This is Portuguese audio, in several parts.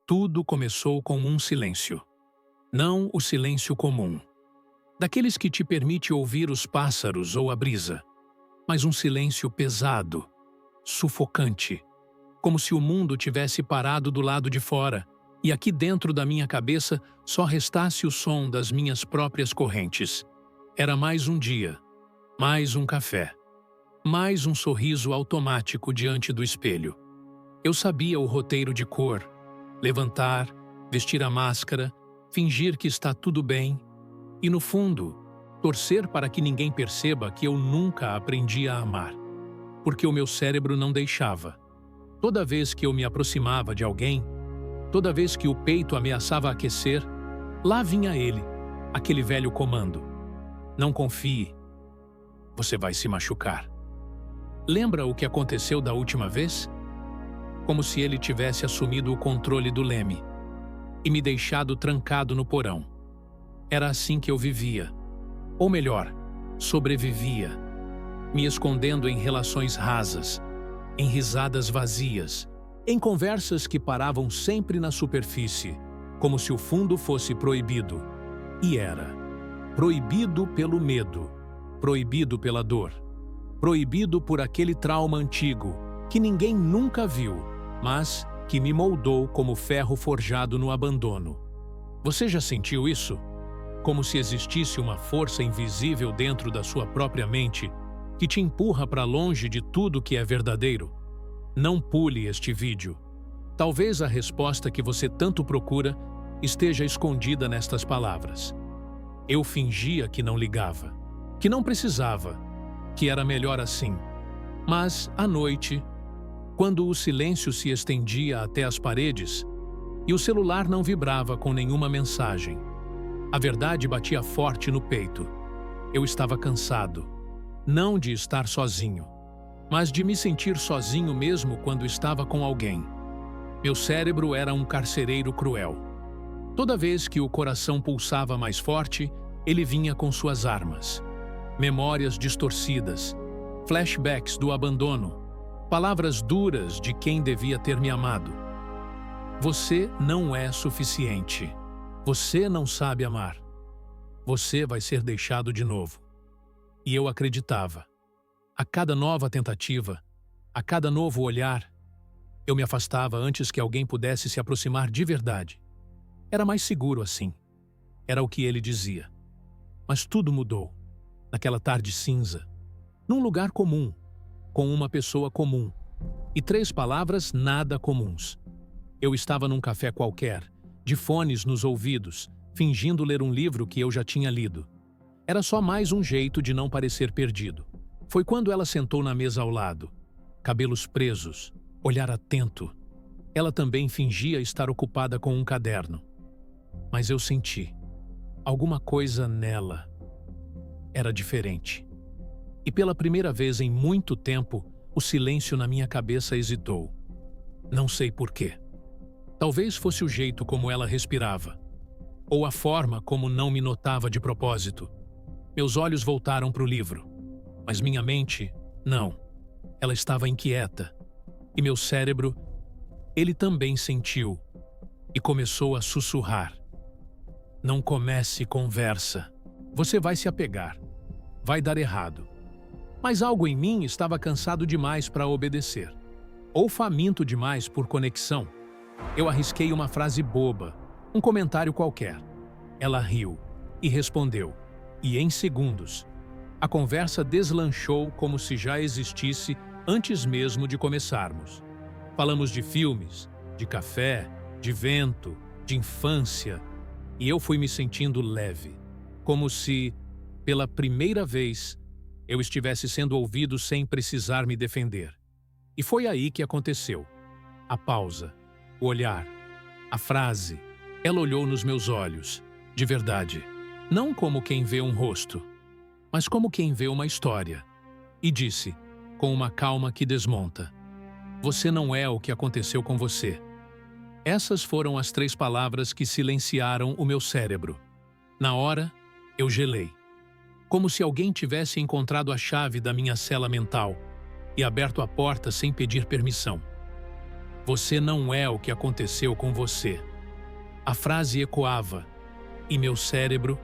Tudo começou com um silêncio. Não o silêncio comum, daqueles que te permite ouvir os pássaros ou a brisa, mas um silêncio pesado, sufocante, como se o mundo tivesse parado do lado de fora e aqui dentro da minha cabeça só restasse o som das minhas próprias correntes. Era mais um dia, mais um café, mais um sorriso automático diante do espelho. Eu sabia o roteiro de cor: levantar, vestir a máscara, fingir que está tudo bem e, no fundo, torcer para que ninguém perceba que eu nunca aprendi a amar, porque o meu cérebro não deixava. Toda vez que eu me aproximava de alguém, toda vez que o peito ameaçava aquecer, lá vinha ele, aquele velho comando: não confie, você vai se machucar. Lembra o que aconteceu da última vez? Como se ele tivesse assumido o controle do leme e me deixado trancado no porão. Era assim que eu vivia, ou melhor, sobrevivia, me escondendo em relações rasas, em risadas vazias, em conversas que paravam sempre na superfície, como se o fundo fosse proibido. E era. Proibido pelo medo, proibido pela dor, proibido por aquele trauma antigo que ninguém nunca viu, mas que me moldou como ferro forjado no abandono. Você já sentiu isso? Como se existisse uma força invisível dentro da sua própria mente que te empurra para longe de tudo que é verdadeiro? Não pule este vídeo. Talvez a resposta que você tanto procura esteja escondida nestas palavras. Eu fingia que não ligava, que não precisava, que era melhor assim. Mas, à noite, quando o silêncio se estendia até as paredes e o celular não vibrava com nenhuma mensagem, a verdade batia forte no peito. Eu estava cansado, não de estar sozinho, mas de me sentir sozinho mesmo quando estava com alguém. Meu cérebro era um carcereiro cruel. Toda vez que o coração pulsava mais forte, ele vinha com suas armas. Memórias distorcidas, flashbacks do abandono, palavras duras de quem devia ter me amado. Você não é suficiente. Você não sabe amar. Você vai ser deixado de novo. E eu acreditava. A cada nova tentativa, a cada novo olhar, eu me afastava antes que alguém pudesse se aproximar de verdade. Era mais seguro assim. Era o que ele dizia. Mas tudo mudou. Naquela tarde cinza, num lugar comum, com uma pessoa comum, e 3 palavras nada comuns. Eu estava num café qualquer, de fones nos ouvidos, fingindo ler um livro que eu já tinha lido. Era só mais um jeito de não parecer perdido. Foi quando ela sentou na mesa ao lado, cabelos presos, olhar atento. Ela também fingia estar ocupada com um caderno. Mas eu senti. Alguma coisa nela era diferente. E pela primeira vez em muito tempo, o silêncio na minha cabeça hesitou. Não sei por quê. Talvez fosse o jeito como ela respirava, ou a forma como não me notava de propósito. Meus olhos voltaram para o livro, mas minha mente, não. Ela estava inquieta. E meu cérebro, ele também sentiu e começou a sussurrar. Não comece conversa. Você vai se apegar. Vai dar errado. Mas algo em mim estava cansado demais para obedecer, ou faminto demais por conexão. Eu arrisquei uma frase boba, um comentário qualquer. Ela riu e respondeu, e em segundos, a conversa deslanchou como se já existisse antes mesmo de começarmos. Falamos de filmes, de café, de vento, de infância, e eu fui me sentindo leve, como se, pela primeira vez, eu estivesse sendo ouvido sem precisar me defender. E foi aí que aconteceu. A pausa, o olhar, a frase. Ela olhou nos meus olhos, de verdade. Não como quem vê um rosto, mas como quem vê uma história. E disse, com uma calma que desmonta: você não é o que aconteceu com você. Essas foram as 3 palavras que silenciaram o meu cérebro. Na hora, eu gelei. Como se alguém tivesse encontrado a chave da minha cela mental e aberto a porta sem pedir permissão. Você não é o que aconteceu com você. A frase ecoava, e meu cérebro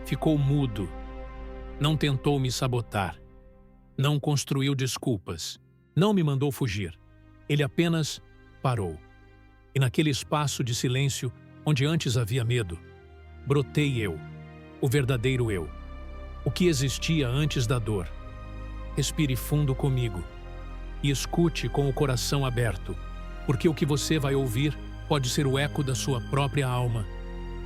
ficou mudo. Não tentou me sabotar. Não construiu desculpas. Não me mandou fugir. Ele apenas parou. E naquele espaço de silêncio, onde antes havia medo, brotei eu, o verdadeiro eu, o que existia antes da dor. Respire fundo comigo e escute com o coração aberto, porque o que você vai ouvir pode ser o eco da sua própria alma.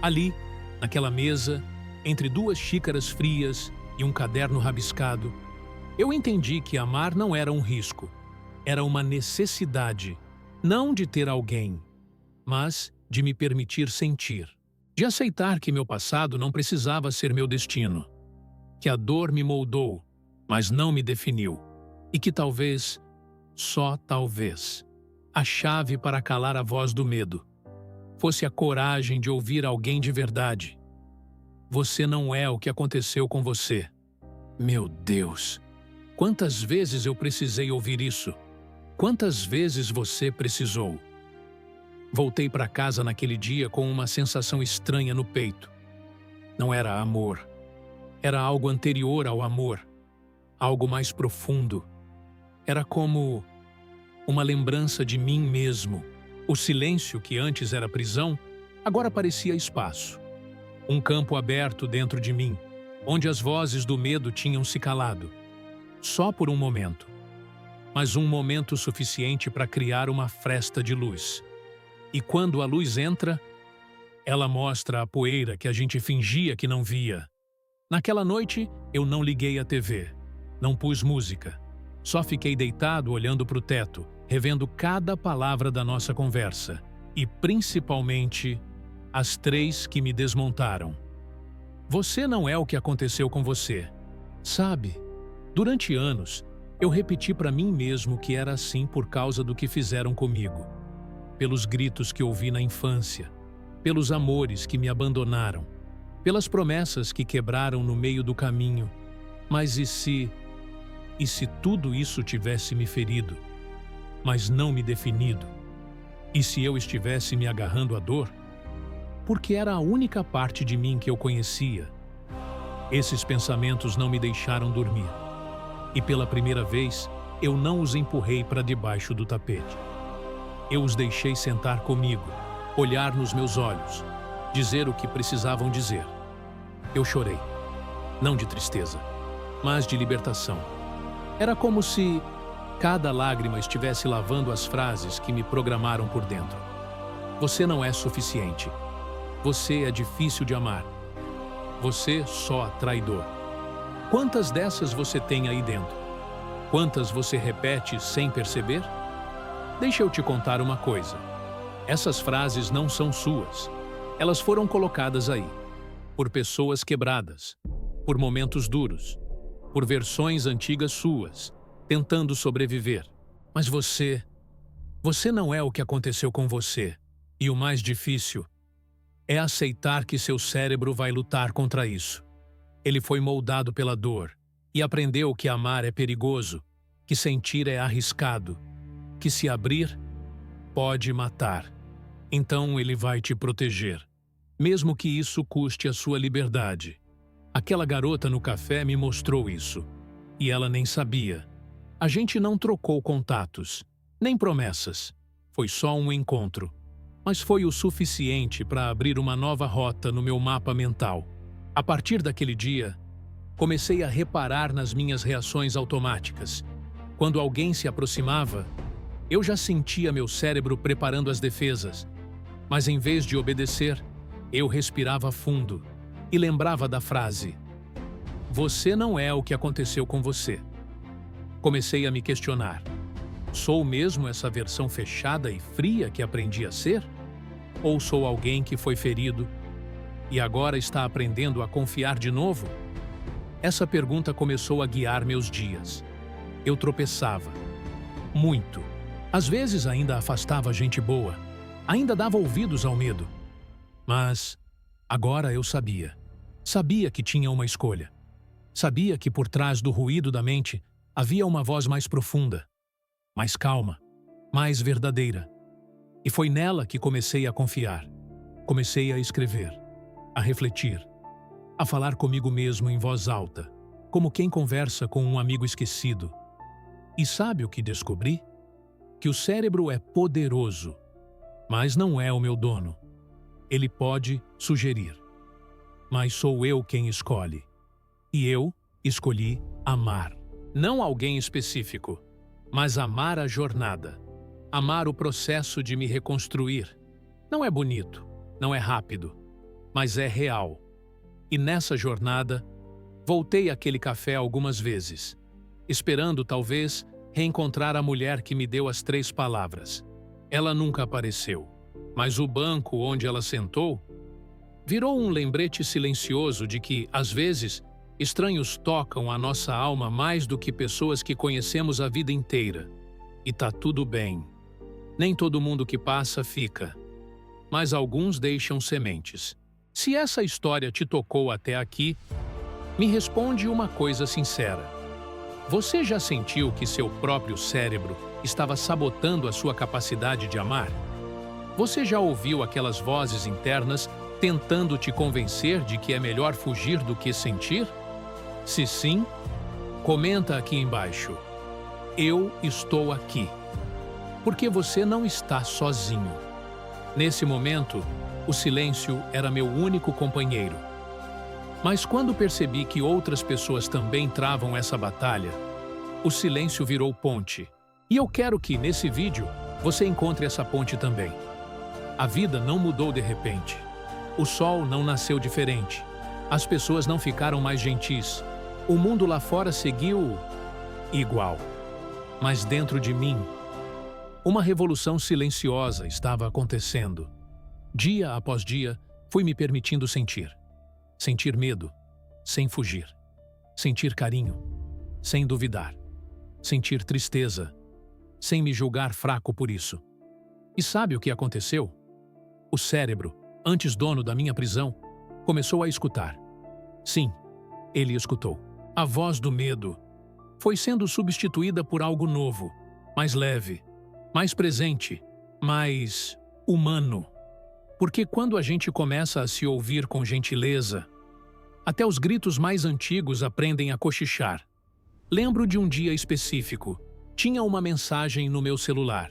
Ali, naquela mesa, entre duas xícaras frias e um caderno rabiscado, eu entendi que amar não era um risco, era uma necessidade, não de ter alguém, mas de me permitir sentir, de aceitar que meu passado não precisava ser meu destino, que a dor me moldou, mas não me definiu, e que talvez, só talvez, a chave para calar a voz do medo fosse a coragem de ouvir alguém de verdade. Você não é o que aconteceu com você. Meu Deus! Quantas vezes eu precisei ouvir isso? Quantas vezes você precisou? Voltei para casa naquele dia com uma sensação estranha no peito. Não era amor. Era algo anterior ao amor. Algo mais profundo. Era como uma lembrança de mim mesmo. O silêncio que antes era prisão, agora parecia espaço. Um campo aberto dentro de mim, onde as vozes do medo tinham se calado. Só por um momento. Mas um momento suficiente para criar uma fresta de luz. E quando a luz entra, ela mostra a poeira que a gente fingia que não via. Naquela noite, eu não liguei a TV. Não pus música. Só fiquei deitado olhando para o teto, revendo cada palavra da nossa conversa. E, principalmente, as 3 que me desmontaram. Você não é o que aconteceu com você. Sabe, durante anos, eu repeti para mim mesmo que era assim por causa do que fizeram comigo. Pelos gritos que ouvi na infância, pelos amores que me abandonaram, pelas promessas que quebraram no meio do caminho. Mas e se tudo isso tivesse me ferido, mas não me definido? E se eu estivesse me agarrando à dor? Porque era a única parte de mim que eu conhecia. Esses pensamentos não me deixaram dormir. E pela primeira vez, eu não os empurrei para debaixo do tapete. Eu os deixei sentar comigo, olhar nos meus olhos, dizer o que precisavam dizer. Eu chorei, não de tristeza, mas de libertação. Era como se cada lágrima estivesse lavando as frases que me programaram por dentro. Você não é suficiente. Você é difícil de amar. Você só traidor. Quantas dessas você tem aí dentro? Quantas você repete sem perceber? Deixa eu te contar uma coisa. Essas frases não são suas. Elas foram colocadas aí. Por pessoas quebradas. Por momentos duros. Por versões antigas suas. Tentando sobreviver. Mas você não é o que aconteceu com você. E o mais difícil é aceitar que seu cérebro vai lutar contra isso. Ele foi moldado pela dor e aprendeu que amar é perigoso, que sentir é arriscado, que se abrir pode matar. Então ele vai te proteger, mesmo que isso custe a sua liberdade. Aquela garota no café me mostrou isso, e ela nem sabia. A gente não trocou contatos, nem promessas. Foi só um encontro. Mas foi o suficiente para abrir uma nova rota no meu mapa mental. A partir daquele dia, comecei a reparar nas minhas reações automáticas. Quando alguém se aproximava, eu já sentia meu cérebro preparando as defesas. Mas em vez de obedecer, eu respirava fundo e lembrava da frase: "Você não é o que aconteceu com você." Comecei a me questionar. Sou mesmo essa versão fechada e fria que aprendi a ser? Ou sou alguém que foi ferido e agora está aprendendo a confiar de novo? Essa pergunta começou a guiar meus dias. Eu tropeçava. Muito. Às vezes ainda afastava gente boa. Ainda dava ouvidos ao medo. Mas agora eu sabia. Sabia que tinha uma escolha. Sabia que por trás do ruído da mente havia uma voz mais profunda, mais calma, mais verdadeira. E foi nela que comecei a confiar. Comecei a escrever, a refletir, a falar comigo mesmo em voz alta, como quem conversa com um amigo esquecido. E sabe o que descobri? Que o cérebro é poderoso, mas não é o meu dono. Ele pode sugerir, mas sou eu quem escolhe. E eu escolhi amar. Não alguém específico, mas amar a jornada. Amar o processo de me reconstruir. Não é bonito, não é rápido, mas é real. E nessa jornada, voltei àquele café algumas vezes, esperando talvez reencontrar a mulher que me deu as 3 palavras. Ela nunca apareceu, mas o banco onde ela sentou virou um lembrete silencioso de que, às vezes, estranhos tocam a nossa alma mais do que pessoas que conhecemos a vida inteira. E tá tudo bem. Nem todo mundo que passa fica, mas alguns deixam sementes. Se essa história te tocou até aqui, me responde uma coisa sincera. Você já sentiu que seu próprio cérebro estava sabotando a sua capacidade de amar? Você já ouviu aquelas vozes internas tentando te convencer de que é melhor fugir do que sentir? Se sim, comenta aqui embaixo. Eu estou aqui. Porque você não está sozinho. Nesse momento, o silêncio era meu único companheiro. Mas quando percebi que outras pessoas também travam essa batalha, o silêncio virou ponte. E eu quero que, nesse vídeo, você encontre essa ponte também. A vida não mudou de repente. O sol não nasceu diferente. As pessoas não ficaram mais gentis. O mundo lá fora seguiu igual. Mas dentro de mim, uma revolução silenciosa estava acontecendo. Dia após dia, fui me permitindo sentir. Sentir medo, sem fugir. Sentir carinho, sem duvidar. Sentir tristeza, sem me julgar fraco por isso. E sabe o que aconteceu? O cérebro, antes dono da minha prisão, começou a escutar. Sim, ele escutou. A voz do medo foi sendo substituída por algo novo, mais leve, mais presente, mais humano. Porque quando a gente começa a se ouvir com gentileza, até os gritos mais antigos aprendem a cochichar. Lembro de um dia específico. Tinha uma mensagem no meu celular.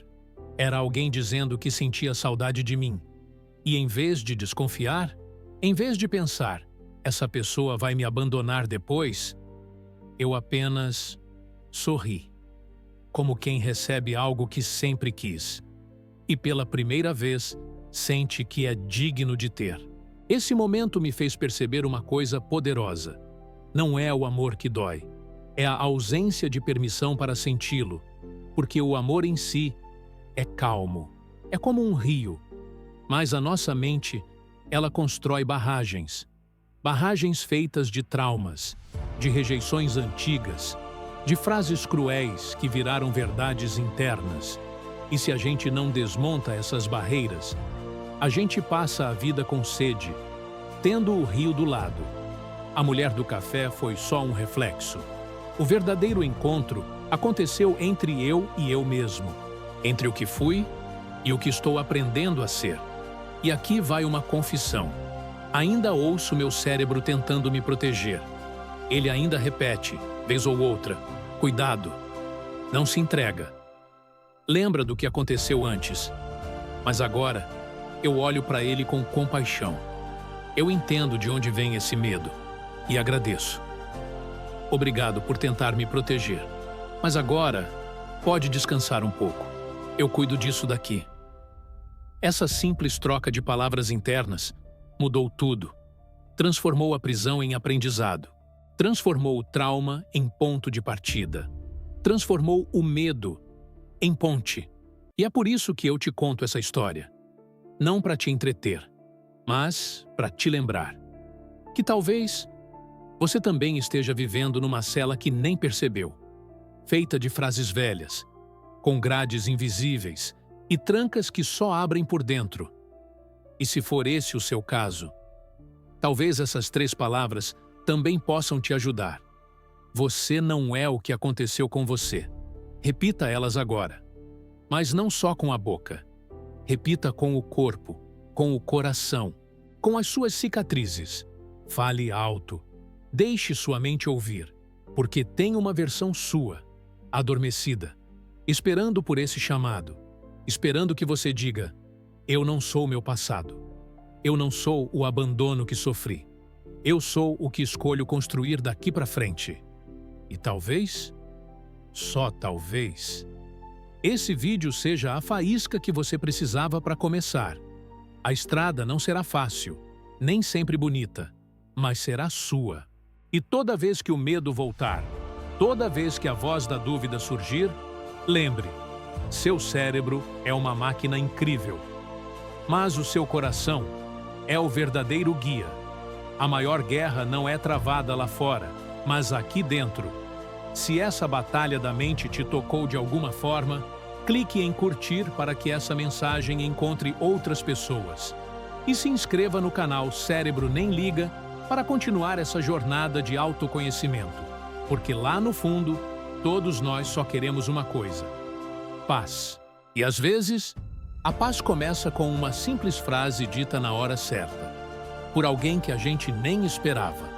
Era alguém dizendo que sentia saudade de mim. E em vez de desconfiar, em vez de pensar, essa pessoa vai me abandonar depois, eu apenas sorri. Como quem recebe algo que sempre quis. E pela primeira vez, sente que é digno de ter. Esse momento me fez perceber uma coisa poderosa. Não é o amor que dói. É a ausência de permissão para senti-lo. Porque o amor em si é calmo. É como um rio. Mas a nossa mente, ela constrói barragens. Barragens feitas de traumas, de rejeições antigas, de frases cruéis que viraram verdades internas. E se a gente não desmonta essas barreiras, a gente passa a vida com sede, tendo o rio do lado. A mulher do café foi só um reflexo. O verdadeiro encontro aconteceu entre eu e eu mesmo, entre o que fui e o que estou aprendendo a ser. E aqui vai uma confissão. Ainda ouço meu cérebro tentando me proteger. Ele ainda repete, vez ou outra, cuidado, não se entrega. Lembra do que aconteceu antes, mas agora eu olho para ele com compaixão. Eu entendo de onde vem esse medo e agradeço. Obrigado por tentar me proteger, mas agora pode descansar um pouco. Eu cuido disso daqui. Essa simples troca de palavras internas mudou tudo. Transformou a prisão em aprendizado. Transformou o trauma em ponto de partida. Transformou o medo em ponte. E é por isso que eu te conto essa história. Não para te entreter, mas para te lembrar que talvez você também esteja vivendo numa cela que nem percebeu, feita de frases velhas, com grades invisíveis e trancas que só abrem por dentro. E se for esse o seu caso, talvez essas 3 palavras também possam te ajudar. Você não é o que aconteceu com você. Repita elas agora. Mas não só com a boca. Repita com o corpo, com o coração, com as suas cicatrizes. Fale alto. Deixe sua mente ouvir, porque tem uma versão sua, adormecida, esperando por esse chamado, esperando que você diga: eu não sou meu passado. Eu não sou o abandono que sofri. Eu sou o que escolho construir daqui para frente. E talvez, só talvez, esse vídeo seja a faísca que você precisava para começar. A estrada não será fácil, nem sempre bonita, mas será sua. E toda vez que o medo voltar, toda vez que a voz da dúvida surgir, lembre, seu cérebro é uma máquina incrível, mas o seu coração é o verdadeiro guia. A maior guerra não é travada lá fora, mas aqui dentro. Se essa batalha da mente te tocou de alguma forma, clique em curtir para que essa mensagem encontre outras pessoas. E se inscreva no canal Cérebro Nem Liga para continuar essa jornada de autoconhecimento. Porque lá no fundo, todos nós só queremos uma coisa: paz. E às vezes, a paz começa com uma simples frase dita na hora certa, por alguém que a gente nem esperava.